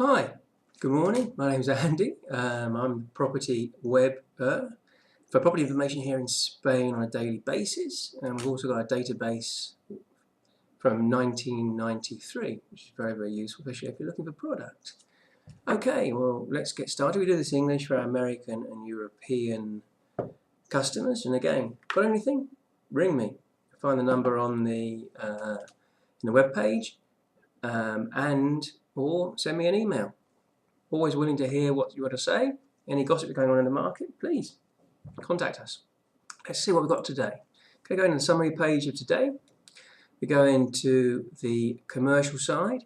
Hi, good morning. My name's Andy. I'm property Web-Ber for property information here in Spain on a daily basis, and we've also got a database from 1993, which is very, very useful, especially if you're looking for products. Okay, well, let's get started. We do this in English for our American and European customers, and again, got anything? Ring me. Find the number on the in the web page, or send me an email. Always willing to hear what you want to say. Any gossip going on in the market, please contact us. Let's see what we've got today. Okay, going to the summary page of today. We go into the commercial side,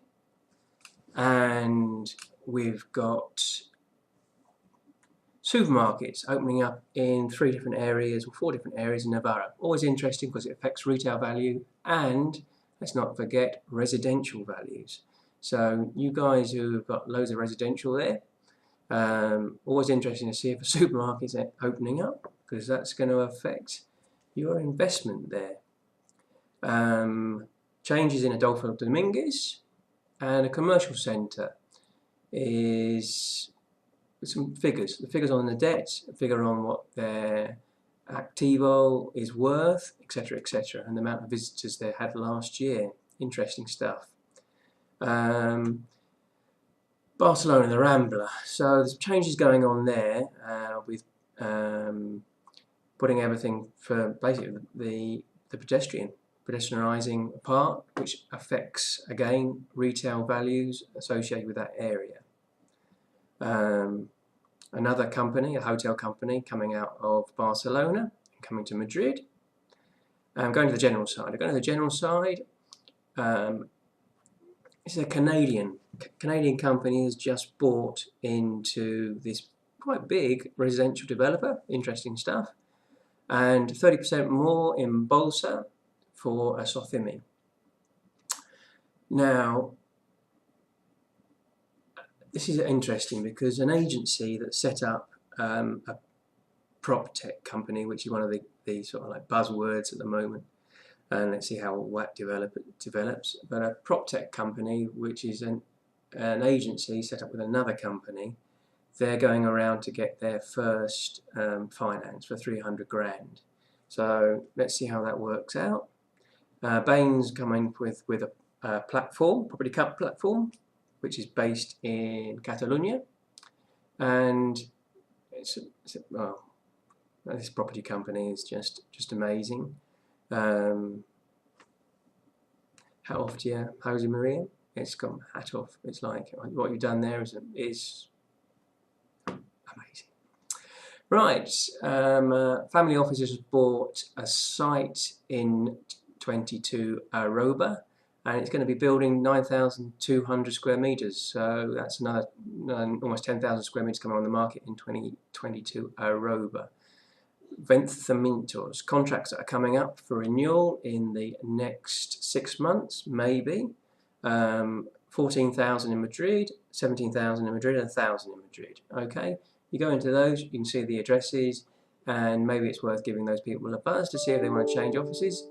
and we've got supermarkets opening up in 3 different areas or 4 different areas in Navarra. Always interesting because it affects retail value and, let's not forget, residential values. So you guys who have got loads of residential there, always interesting to see if a supermarket's opening up, because that's going to affect your investment there. Changes in Adolfo Dominguez, and a commercial centre is some figures. The figures on the debt, a figure on what their activo is worth, etc., etc., and the amount of visitors they had last year. Interesting stuff. Barcelona, the Rambla. So there's changes going on there with putting everything for basically the pedestrianising part, which affects again retail values associated with that area. Another company, a hotel company, coming out of Barcelona, coming to Madrid. Going to the general side. Going to the general side. This is a Canadian company has just bought into this quite big residential developer. Interesting stuff. And 30% more in Bolsa for a Sothimi. Now, this is interesting because an agency that set up a prop tech company, which is one of the sort of like buzzwords at the moment, and let's see how WAT develops. But a prop tech company, which is an agency set up with another company, they're going around to get their first finance for 300 grand. So let's see how that works out. Bain's coming with a platform, property platform, which is based in Catalonia, and this property company is just amazing. Hat off to you, Jose Maria. It's got hat off. It's like what you've done there is amazing. Right, family offices bought a site in 22 Aroba, and it's going to be building 9,200 square meters. So that's another almost 10,000 square meters coming on the market in 2022 Aroba. Vencimientos, contracts that are coming up for renewal in the next 6 months, maybe. 14,000 in Madrid, 17,000 in Madrid, and 1,000 in Madrid. Okay, you go into those, you can see the addresses, and maybe it's worth giving those people a buzz to see if they want to change offices,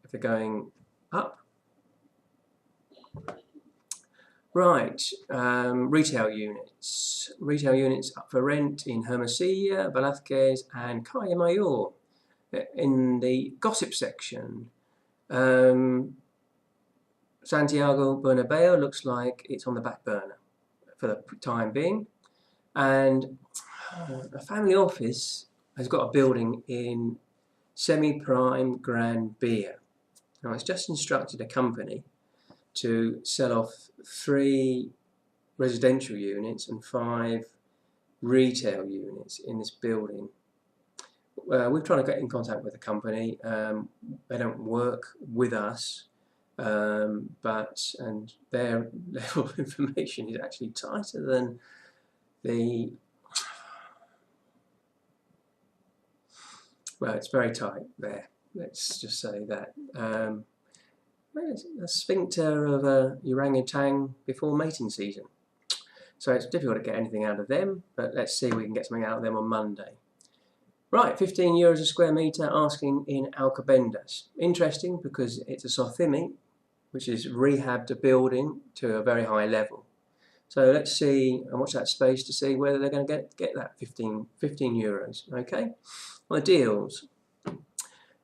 if they're going up. Right, retail units. Retail units up for rent in Hermosilla, Velázquez, and Calle Mayor. In the gossip section, Santiago Bernabeu looks like it's on the back burner for the time being, and a family office has got a building in semi-prime Gran Via. Now it's just instructed a company to sell off 3 residential units and 5 retail units in this building. We've tried to get in contact with the company. They don't work with us, and their level of information is actually tighter than the... Well, it's very tight there. Let's just say that. A sphincter of a orangutan before mating season. So it's difficult to get anything out of them, but let's see if we can get something out of them on Monday. Right, 15 euros a square metre asking in Alcobendas. Interesting because it's a Sothimi, which is rehabbed a building to a very high level. So let's see and watch that space to see whether they're going to get that 15 euros. Okay, well, the deals.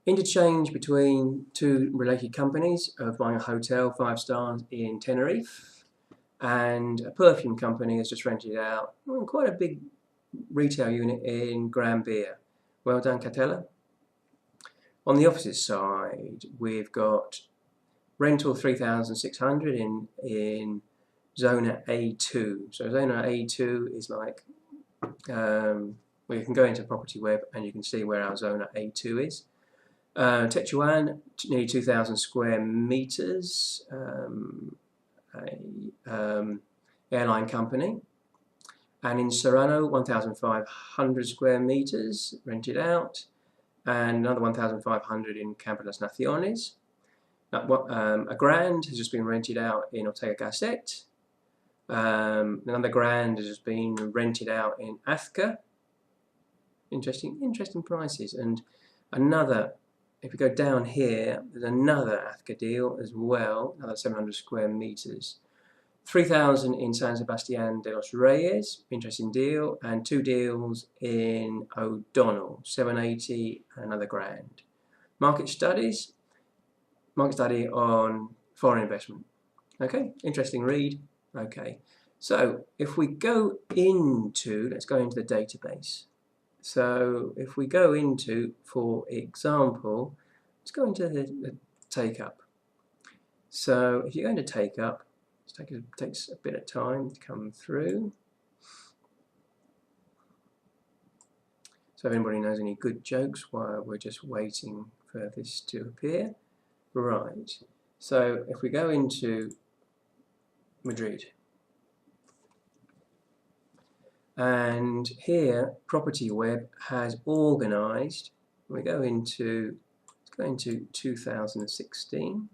Interchange between two related companies of buying a hotel 5 stars in Tenerife, and a perfume company has just rented out quite a big retail unit in Web-Ber. Well done, Catella. On the opposite side, we've got rental 3,600 in Zona A2. So Zona A2 is like, well, you can go into Property Web and you can see where our Zona A2 is. Tetuan, nearly 2,000 square meters, airline company. And in Serrano, 1,500 square meters rented out, and another 1,500 in Campo de las Naciones. A grand has just been rented out in Ortega Gasset. Another grand has just been rented out in Azca. Interesting prices. And another, if we go down here, there's another Azca deal as well, another 700 square meters. 3,000 in San Sebastián de los Reyes, interesting deal, and 2 deals in O'Donnell, 780 and another grand. Market study on foreign investment. Okay, interesting read. Okay, so if we go into, let's go into the database. So if we go into, for example, let's go into the take up. So if you're going to take up, it takes a bit of time to come through. So if anybody knows any good jokes while we're just waiting for this to appear. Right, so if we go into Madrid, and here Property Web has organized, we go into, let's go into 2016.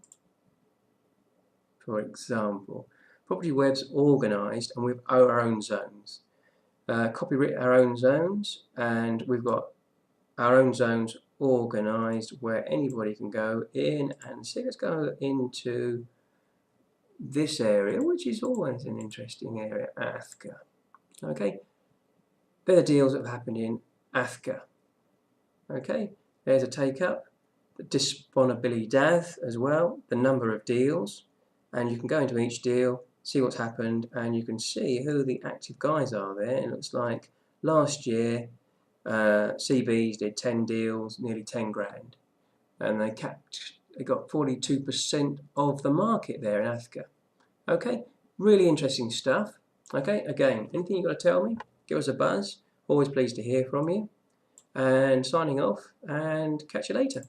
For example, Property Web's organised, and we've our own zones. Copyright our own zones, and we've got our own zones organised where anybody can go in and see. Let's go into this area, which is always an interesting area, Azca. Okay, they're the deals that have happened in Azca. Okay, there's a take up, the disponibilidad as well, the number of deals. And you can go into each deal, see what's happened, and you can see who the active guys are there. It looks like last year CBs did 10 deals, nearly 10 grand, and they got 42% of the market there in Azca. Okay, really interesting stuff. Okay, again, anything you've got to tell me, give us a buzz. Always pleased to hear from you. And signing off, and catch you later.